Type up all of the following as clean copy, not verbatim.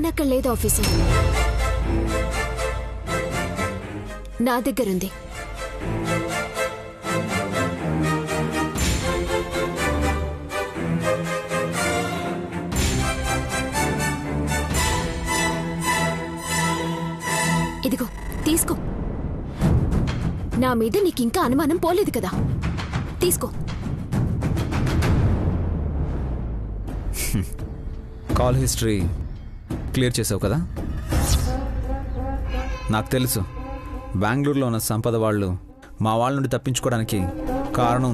Phone అక్కడ లేదు officer, నా దగ్గరుంది. ఇదిగో తీసుకో. నా మీద నీకింకా అనుమానం పోలేదు కదా, తీసుకో. కాల్ హిస్టరీ క్లియర్ చేసావు కదా? నాకు తెలుసు బెంగళూరులో ఉన్న సంపద వాళ్ళు మా వాళ్ళ నుండి తప్పించుకోవడానికి కారణం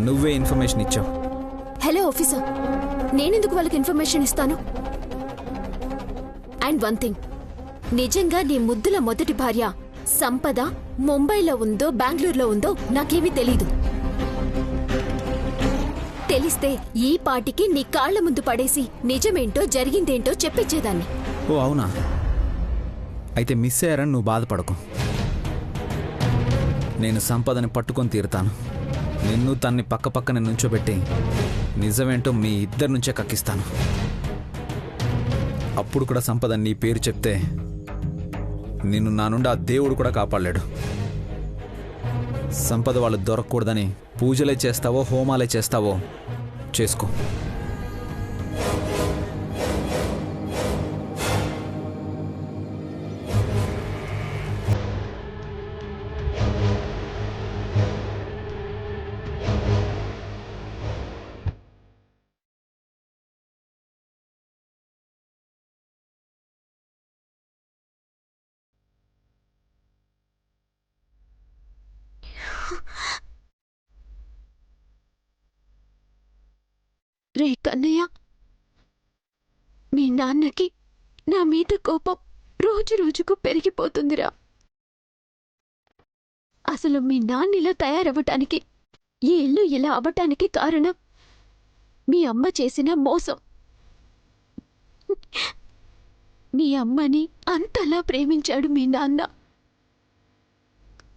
నువ్వే ఇన్ఫర్మేషన్ ఇచ్చావు. హలో ఆఫీసర్, నేనెందుకు వాళ్ళకి ఇన్ఫర్మేషన్ ఇస్తాను? అండ్ వన్ థింగ్, నిజంగా నీ ముద్దుల మొదటి భార్య సంపద ముంబైలో ఉందో బెంగళూరులో ఉందో నాకేమీ తెలీదు. తెలిస్తే ఈ పాటికి నీ కాళ్ల ముందు పడేసి నిజమేంటో జరిగిందేంటో చెప్పించేదాన్ని. ఓ అవునా? అయితే మిస్ అయ్యారని నువ్వు బాధపడకు. నేను సంపదని పట్టుకొని తీరుతాను. నిన్ను తన్ని పక్కపక్కన నుంచోబెట్టి నిజమేంటో మీ ఇద్దరి నుంచే కక్కిస్తాను. అప్పుడు కూడా సంపద నీ పేరు చెప్తే నిన్ను నా నుండి ఆ దేవుడు కూడా కాపాడలేడు. సంపద వాళ్ళు దొరకకూడదని పూజలే చేస్తావో హోమాలే చేస్తావో చేసుకో. రే కన్నయ్య, మీ నాన్నకి నా మీద కోపం రోజు రోజుకు పెరిగిపోతుందిరా. అసలు మీ నాన్న ఇలా తయారవ్వటానికి, ఈ ఇల్లు ఇలా అవ్వటానికి కారణం మీ అమ్మ చేసిన మోసం. మీ అమ్మని అంతలా ప్రేమించాడు మీ నాన్న.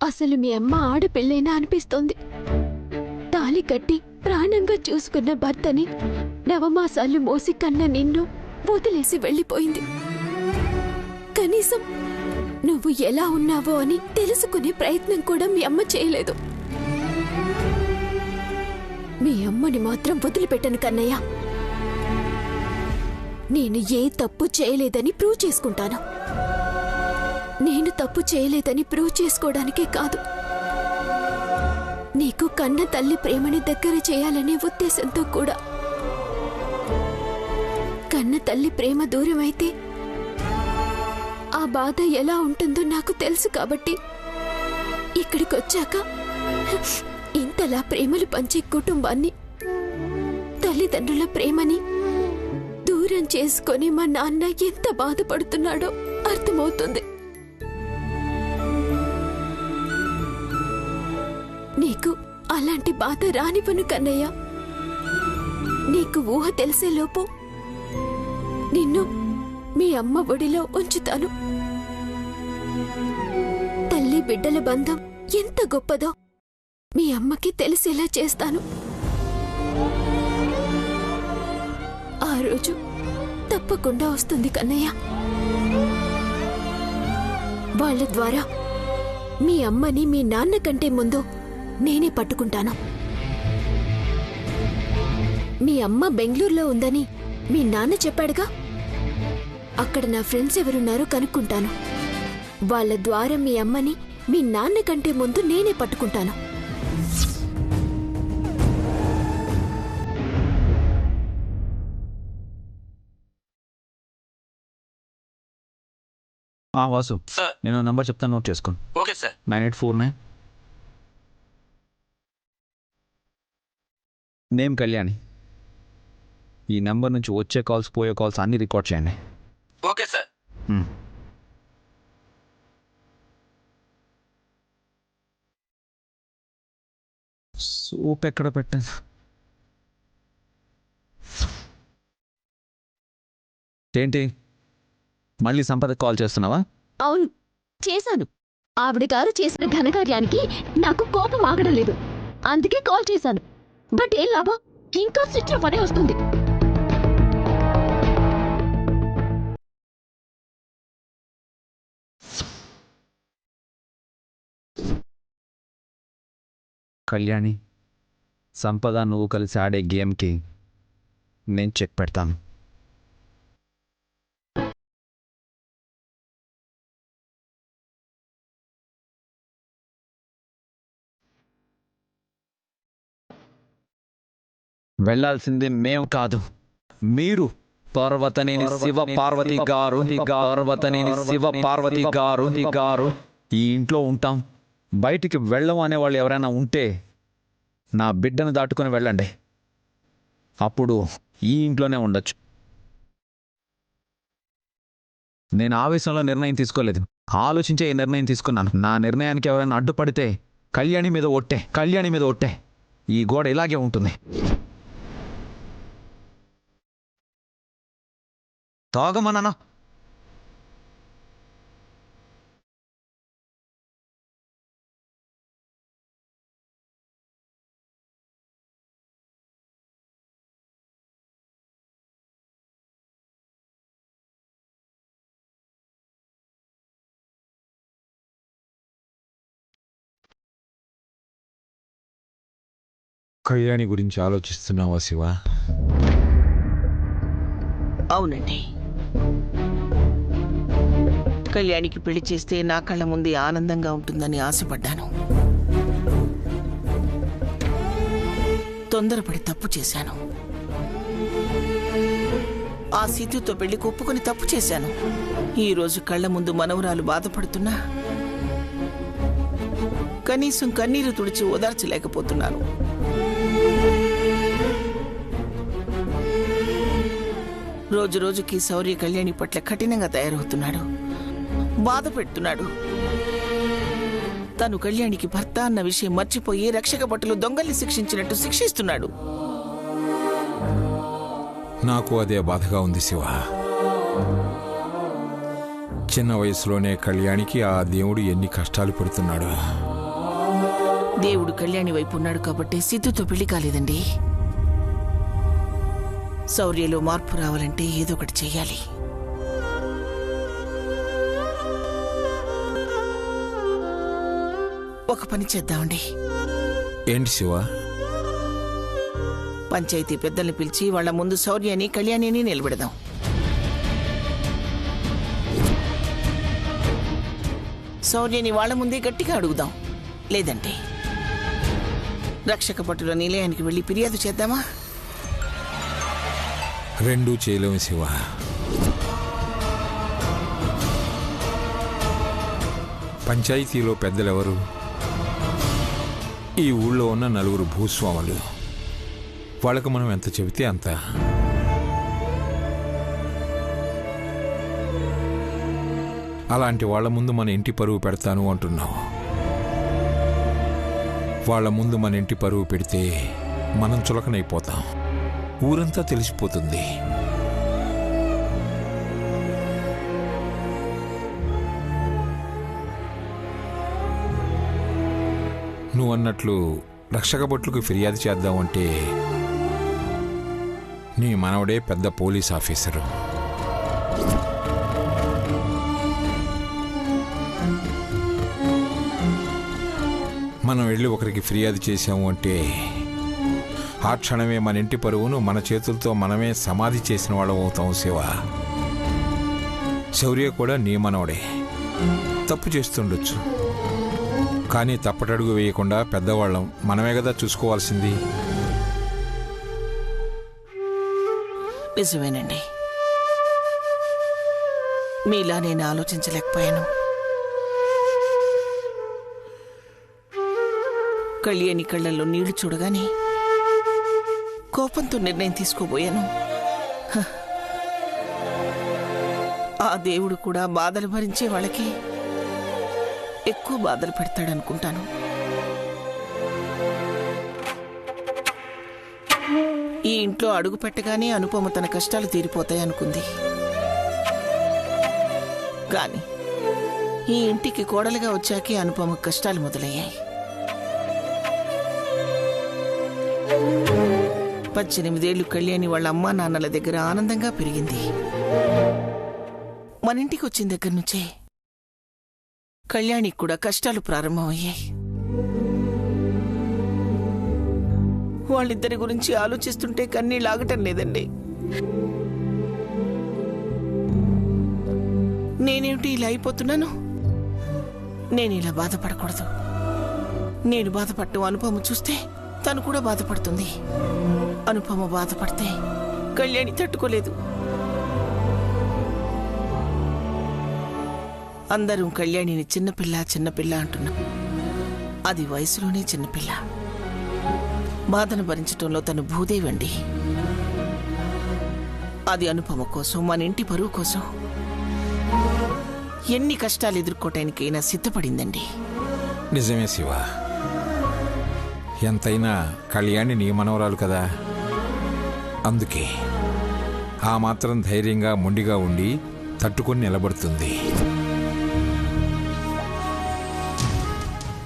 అసలు మీ అమ్మ ఆడపిల్లైనా అనిపిస్తోంది. తాళి కట్టి ప్రాణంగా చూసుకున్న భర్తని నవమాసాలు మోసి కన్న నిన్ను వదిలేసి వెళ్ళిపోయింది. కనీసం నువ్వు ఎలా ఉన్నావో అని తెలుసుకునే ప్రయత్నం కూడా మీ అమ్మ చేయలేదు. మీ అమ్మని మాత్రం వదిలిపెట్టను కన్నయ్య. నేను ఏ తప్పు చేయలేదని ప్రూవ్ చేసుకుంటాను. నేను తప్పు చేయలేదని ప్రూవ్ చేసుకోవడానికే కాదు, నీకు కన్న తల్లి ప్రేమని దగ్గర చేయాలనే ఉద్దేశంతో కూడా. కన్న తల్లి ప్రేమ దూరమైతే ఆ బాధ ఎలా ఉంటుందో నాకు తెలుసు కాబట్టి ఇక్కడికొచ్చాక ఇంతలా ప్రేమలు పంచే కుటుంబాన్ని, తల్లిదండ్రుల ప్రేమని దూరం చేసుకొని మా నాన్న ఎంత బాధపడుతున్నాడో అర్థమవుతుంది. నీకు అలాంటి బాధ రానివ్వను కన్నయ్య. నీకు ఊహ తెలిసేలోపు నిన్ను మీ అమ్మ ఒడిలో ఉంచుతాను. తల్లి బిడ్డల బంధం ఎంత గొప్పదో మీ అమ్మకి తెలిసేలా చేస్తాను. ఆ రోజు తప్పకుండా వస్తుంది కన్నయ్య. వాళ్ళ ద్వారా మీ అమ్మని మీ నాన్న కంటే ముందు నేనే పట్టుకుంటాను. మీ అమ్మ బెంగళూరులో ఉందని మీ నాన్న చెప్పాడుగా, అక్కడ నా ఫ్రెండ్స్ ఎవరున్నారో కనుక్కుంటాను. వాళ్ళ ద్వారా మీ అమ్మని మీ నాన్న కంటే ముందు నేనే పట్టుకుంటాను. వాసు, నేను నంబర్ చెప్తాను, నోట్ చేసుకోండి. Okay sir. 9849 నేమ్ కళ్యాణి. ఈ నెంబర్ నుంచి వచ్చే కాల్స్ పోయే కాల్స్ అన్నీ రికార్డ్ చేయండి. Okay sir. సోప్ ఎక్కడ పెట్టాను? ఏంటి మళ్ళీ సంపదకి కాల్ చేస్తున్నావా? అవును, చేశాను. ఆవిడ గారు చేసిన ఘనకార్యానికి నాకు కోపం ఆగడం లేదు, అందుకే కాల్ చేశాను. బట్ ఏం లాభం, ఇంకా స్విచ్ ఆఫ్ అనే వస్తుంది. కళ్యాణి, సంపద నువ్వు కలిసి ఆడే గేమ్కి నేను చెక్ పెడతాను. వెళ్ళాల్సింది మేము కాదు, మీరు. పార్వతనేని శివ పార్వతి గారు, పార్వతనేని శివ పార్వతి గారు ఈ ఇంట్లో ఉంటాం. బయటికి వెళ్ళం అనేవాళ్ళు ఎవరైనా ఉంటే నా బిడ్డను దాటుకొని వెళ్ళండి. అప్పుడు ఈ ఇంట్లోనే ఉండొచ్చు. నేను ఆవేశంలో నిర్ణయం తీసుకోలేదు, ఆలోచించే ఈ నిర్ణయం తీసుకున్నాను. నా నిర్ణయానికి ఎవరైనా అడ్డుపడితే కళ్యాణి మీద ఒట్టే. ఈ గోడ ఇలాగే ఉంటుంది. తాగమన్నానా? కళ్యాణి గురించి ఆలోచిస్తున్నావా శివ? అవునండి. కళ్యాణికి పెళ్లి చేస్తే నా కళ్ళ ముందే ఆనందంగా ఉంటుందని ఆశపడ్డాను. తొందరపడి తప్పు చేశాను. ఆ సీతుతో పెళ్లి ఒప్పుకొని తప్పు చేశాను. ఈరోజు కళ్ళ ముందు మనవరాలు బాధపడుతున్నా కనీసం కన్నీరు తుడిచి ఓదార్చలేకపోతున్నాను. రోజు రోజుకి శౌర్య కళ్యాణి పట్ల కఠినంగా తయారవుతున్నాడు, బాధ పెడుతున్నాడు. తను కళ్యాణికి భర్త అన్న విషయం మర్చిపోయి రక్షక భటులు దొంగల్ని శిక్షించినట్టు శిక్షిస్తున్నాడు. నాకు అదే బాధగా ఉంది శివ. చిన్న వయసులోనే కళ్యాణికి ఆ దేవుడు ఎన్ని కష్టాలు పెడుతున్నాడు. దేవుడు కళ్యాణి వైపు ఉన్నాడు కాబట్టి సిద్ధుతో పెళ్లి కాలేదండి. శౌర్యలో మార్పు రావాలంటే ఏదో ఒకటి చెయ్యాలి. ఒక పని చేద్దామండి. ఏంటి శివ? పంచాయతీ పెద్దల్ని పిలిచి వాళ్ళ ముందు శౌర్యని కళ్యాణిని నిలబెడదాం. శౌర్యని వాళ్ళ ముందే గట్టిగా అడుగుదాం. లేదంటే రక్షక భటుల నిలయానికి వెళ్ళి ఫిర్యాదు చేద్దామా? రెండూ చేయలేము శివ. పంచాయతీలో పెద్దలెవరు? ఈ ఊళ్ళో ఉన్న 4 భూస్వాములు. వాళ్ళకు మనం ఎంత చెబితే అంత. అలాంటి వాళ్ళ ముందు మన ఇంటి పరువు పెడతాను అంటున్నావు. వాళ్ళ ముందు మన ఇంటి పరువు పెడితే మనం చులకనైపోతాం, ఊరంతా తెలిసిపోతుంది. నువ్వు అన్నట్లు రక్షక భటులకు ఫిర్యాదు చేద్దామంటే నీ మనవడే పెద్ద పోలీస్ ఆఫీసరు. మనం వెళ్ళి ఒకరికి ఫిర్యాదు చేశాము అంటే ఆ క్షణమే మన ఇంటి పరువును మన చేతులతో మనమే సమాధి చేసిన వాళ్ళం అవుతాం శివ. శౌర్య కూడా నీ మనవడే, తప్పు చేస్తుండొచ్చు. కానీ తప్పటడుగు వేయకుండా పెద్దవాళ్ళం మనమే కదా చూసుకోవాల్సింది. నిజమేనండి, మీలా నేను ఆలోచించలేకపోయాను. కళ్యాణి కళ్ళల్లో నీళ్లు చూడగానే కోపంతో నిర్ణయం తీసుకోబోయాను. ఆ దేవుడు కూడా బాధలు భరించే వాళ్ళకి ఎక్కువ బాధలు పెడతాడనుకుంటాను. ఈ ఇంట్లో అడుగు పెట్టగానే అనుపమ తన కష్టాలు తీరిపోతాయనుకుంది. కానీ ఈ ఇంటికి కోడలుగా వచ్చాకే అనుపమ కష్టాలు మొదలయ్యాయి. 18 ఏళ్లు కళ్యాణి వాళ్ళ అమ్మా నాన్నల దగ్గర ఆనందంగా పెరిగింది. మన ఇంటికి వచ్చిన దగ్గర నుంచే కళ్యాణికి కూడా కష్టాలు ప్రారంభమయ్యాయి. వాళ్ళిద్దరి గురించి ఆలోచిస్తుంటే కన్నీళ్ళు ఆగటం లేదండి. నేనేమిటి ఇలా అయిపోతున్నాను? నేను ఇలా బాధపడకూడదు. నేను బాధపడటం అనుపమ చూస్తే తను కూడా బాధపడుతుంది. అనుపమ బాధపడితే కళ్యాణి తట్టుకోలేదు. అందరూ కళ్యాణిని చిన్నపిల్ల చిన్నపిల్ల అంటున్నాం. అది వయసులోనే చిన్నపిల్ల. బాధను భరించటంలో తను భూదేవండి. అది అనుపమ కోసం, మన ఇంటి పరువు కోసం ఎన్ని కష్టాలు ఎదుర్కోవటానికైనా సిద్ధపడిందండి. నిజమే శివ, ఎంతైనా కళ్యాణి నీ మనవరాలు కదా. అందుకే ఆ మాత్రం ధైర్యంగా మొండిగా ఉండి తట్టుకొని నిలబడుతుంది.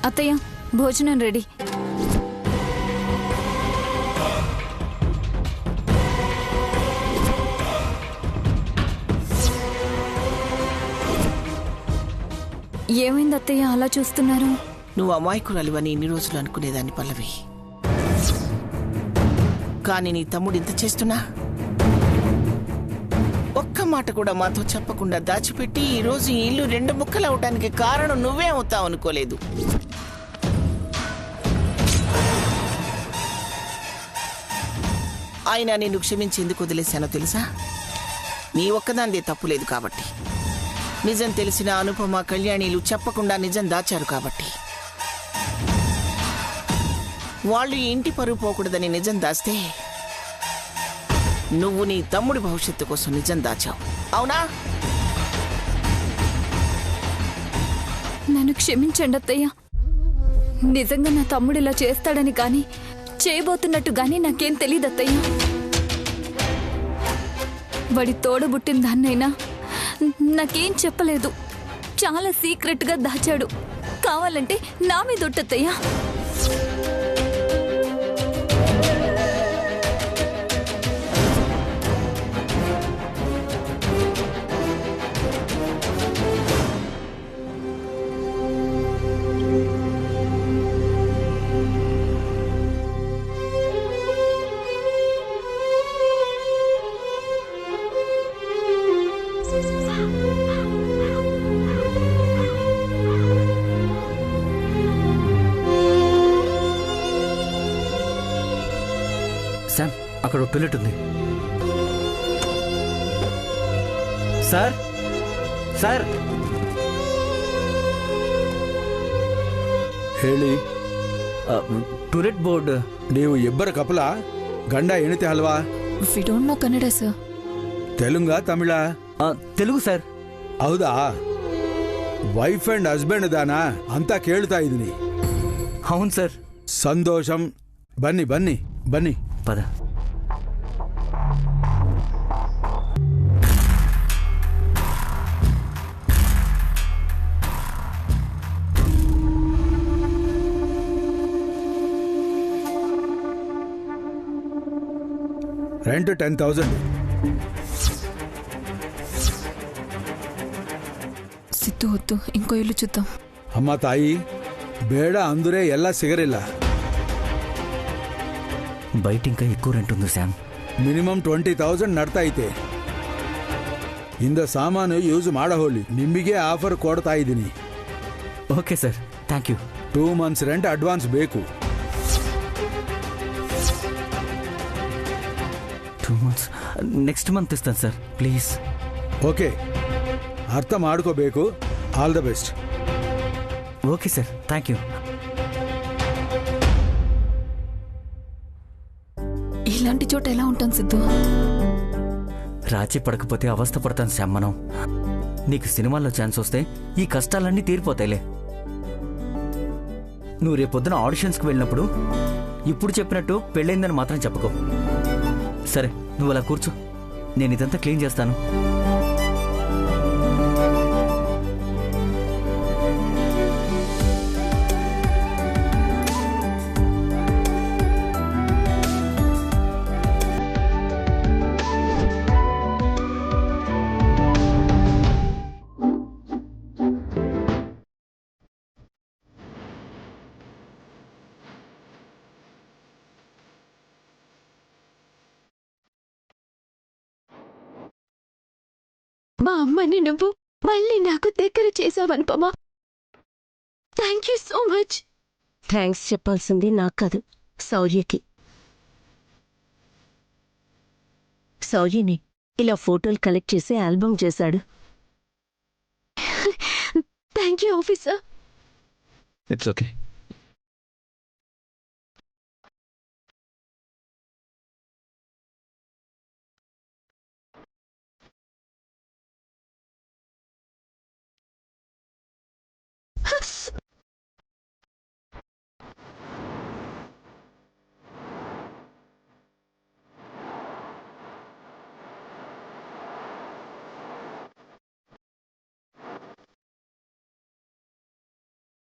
అత్తయ్య, భోజనం రెడీ. ఏమైంది అత్తయ్య అలా చూస్తున్నారు? నువ్వు అమాయకురాలివని ఇన్ని రోజులు అనుకునేదాన్ని పల్లవి. కానీ నీ తమ్ముడు ఇంత చేస్తున్నా ఒక్క మాట కూడా మాతో చెప్పకుండా దాచిపెట్టి ఈరోజు ఈ ఇల్లు 2 ముక్కలు అవటానికి కారణం నువ్వే అవుతావు అనుకోలేదు. ఆయన నిన్ను క్షమించి ఎందుకు వదిలేశానో తెలుసా? నీ ఒక్కదానిదే తప్పులేదు కాబట్టి. నిజం తెలిసిన అనుపమ, కళ్యాణిలు చెప్పకుండా నిజం దాచారు కాబట్టి. వాళ్ళు ఈ ఇంటి పరువు పోకూడదని నిజం దాస్తే నువ్వు నీ తమ్ముడి భవిష్యత్తు కోసం నిజం దాచావు, అవునా? నన్ను క్షమించండి అత్తయ్య. నిజంగా నా తమ్ముడు ఇలా చేస్తాడని కానీ చేయబోతున్నట్టు గానీ నాకేం తెలియదు అత్తయ్య. వాడి తోడబుట్టిన దాన్నైనా నాకేం చెప్పలేదు. చాలా సీక్రెట్ గా దాచాడు. కావాలంటే నా మీద ఒట్టత్తయ్యా. శామ్, అక్కడ ఒక టాయిలెట్ ఉంది. Sir, sir. ಹೇಳಿ. To let board. ನೀವು ಇಬ್ಬರ ಕಪಲ? ಗಂಡ ಹೆಂಡತಿ ಅಲ್ವಾ? We don't know Kannada sir. ತೆಲುಂಗ ತಮಿಳ? తెలుగు సార్. ಹೌದಾ? ವೈಫ್ ಅಂಡ್ ಹಸ್ಬೆಂಡ್ ದಾನಾ ಅಂತ ಕೇಳ್ತಾ ಇದ್ದೀನಿ. అవును సార్. ಸಂತೋಷಂ. ಬನ್ನಿ ಬನ್ನಿ ಬನ್ನಿ. పద. రెంట్ 10,000. ಸಿದ್ದು ಹೊತ್ತು ಇಂಕೋ ಇಲ್ಲು చూద్దాం. ಅಮ್ಮ ತಾಯಿ, ಬೇಡ ಅಂದ್ರೆ ಎಲ್ಲ ಸಿಗರಿಲ್ಲ. బయట ఇంకా ఎక్కువ రెంట్ ఉంది శామ్. ಮಿನಿಮಮ್ 20,000 ನಡ್ತಾ ಐತೆ. ಇಂದ ಸಾಮಾನು ಯೂಸ್ ಮಾಡಹೋಲಿ. ನಿಮಗೆ ಆಫರ್ ಕೊಡ್ತಾ ಇದ್ದೀನಿ. Okay sir, thank you. 2 months rent advance ಬೇಕು. 2 months నెక్స్ట్ మంత్ ఇస్తాను సార్, ప్లీజ్. ಓಕೆ, ಅರ್ಥ ಮಾಡ್ಕೋಬೇಕು. All the best. Okay sir, thank you. ఇలాంటి చోట ఎలా ఉంటాం సిద్ధు? రాజీ పడకపోతే అవస్థ పడతాను శామ్. మనం నీకు సినిమాల్లో ఛాన్స్ వస్తే ఈ కష్టాలన్నీ తీరిపోతాయిలే. నువ్వు రేపొద్దున ఆడిషన్స్కి వెళ్ళినప్పుడు ఇప్పుడు చెప్పినట్టు పెళ్ళైందని మాత్రం చెప్పుకో. సరే, నువ్వు అలా కూర్చో, నేను ఇదంతా క్లీన్ చేస్తాను. మా అమ్మని నువ్వు మళ్ళీ నాకు దగ్గర చేసావనుపమా. Thank you so much. Thanks చెప్పాల్సింది నాకు కాదు, శౌర్యకి. శౌర్యని ఇలా ఫోటోలు కలెక్ట్ చేసి ఆల్బమ్ చేశాడు. Thank you officer. It's okay.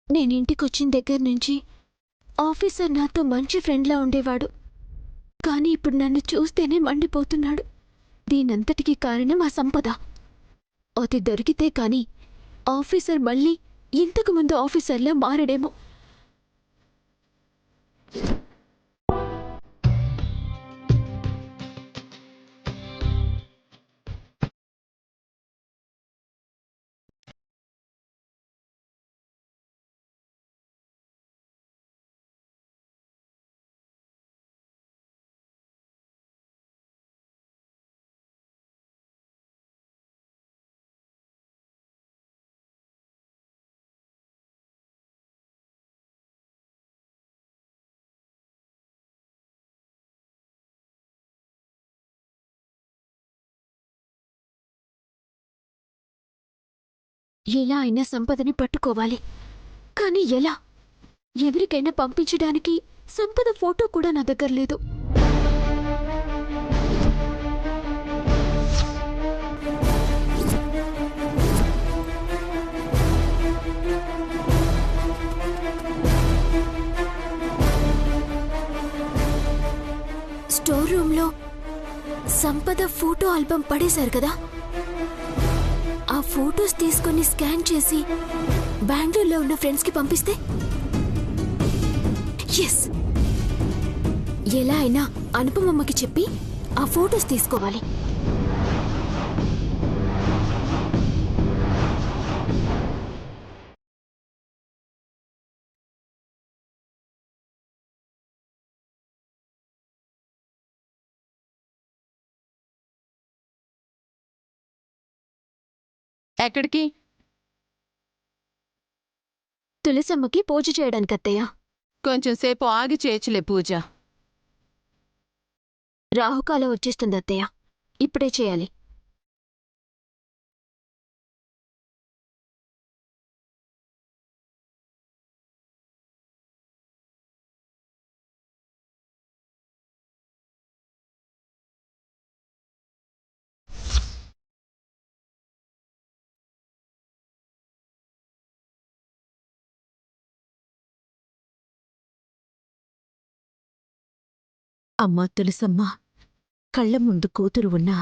నేనింటికొచ్చిన దగ్గర నుంచి ఆఫీసర్ నాతో మంచి ఫ్రెండ్లా ఉండేవాడు. కానీ ఇప్పుడు నన్ను చూస్తేనే మండిపోతున్నాడు. దీనంతటికీ కారణం ఆ సంపద. అది దొరికితే కానీ ఆఫీసర్ మళ్ళీ ఇంతకు ముందు ఆఫీసర్లా మారడేమో. ఎలా అయినా సంపదని పట్టుకోవాలి. కానీ ఎలా? ఎవరికైనా పంపించడానికి సంపద ఫోటో కూడా నా దగ్గర లేదు. స్టోర్ రూమ్లో సంపద ఫోటో ఆల్బమ్ పడేశారు కదా. ఆ ఫోటోస్ తీసుకొని స్కాన్ చేసి బెంగళూరులో ఉన్న ఫ్రెండ్స్కి పంపిస్తే ఎస్, ఎలా అయినా అనుపమమ్మకి చెప్పి ఆ ఫోటోస్ తీసుకోవాలి. ఎక్కడికి? తులసమ్మకి పూజ చేయడానికి అత్తయ్య. కొంచెం సేపు ఆగి చేయొచ్చులే పూజ. రాహుకాలం వచ్చేస్తుంది అత్తయ్య, ఇప్పుడే చేయాలి. అమ్మా తులసమ్మ, కళ్ళ ముందు కూతురు ఉన్నా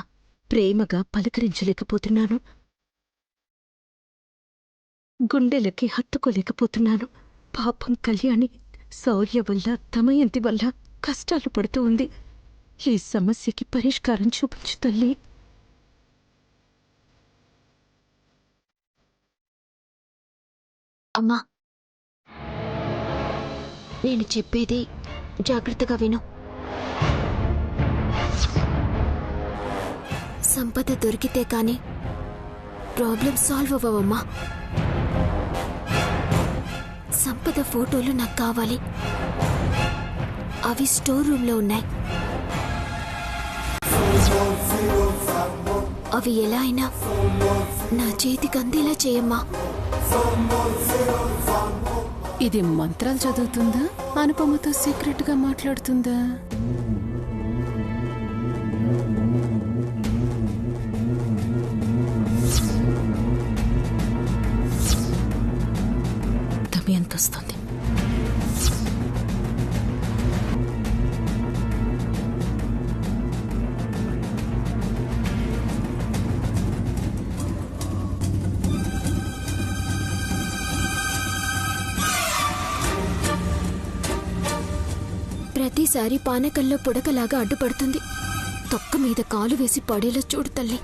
ప్రేమగా పలకరించలేకపోతున్నాను. గుండెలకి హత్తుకోలేకపోతున్నాను. పాపం కళ్యాణి శౌర్య వల్ల, దమయంతి వల్ల కష్టాలు పడుతూ ఉంది. ఈ సమస్యకి పరిష్కారం చూపించు తల్లి. అమ్మా, నేను చెప్పేది జాగ్రత్తగా విను. సంపద దొరికితే కానీ ప్రాబ్లం సాల్వ్ అవ్వవమ్మా. సంపద ఫోటోలు నాకు కావాలి. అవి స్టోర్ రూమ్లో ఉన్నాయి. అవి ఎలా అయినా నా చేతికి అందేలా చేయమ్మా. ఇది మంత్రాలు చదువుతుందా? అనుపమతో సీక్రెట్గా మాట్లాడుతుందా? ఎంత వస్తుంది? ప్రతిసారి పానకల్లో పుడకలాగా అడ్డుపడుతుంది. తొక్క మీద కాలు వేసి పడేలా చూడు తల్లి.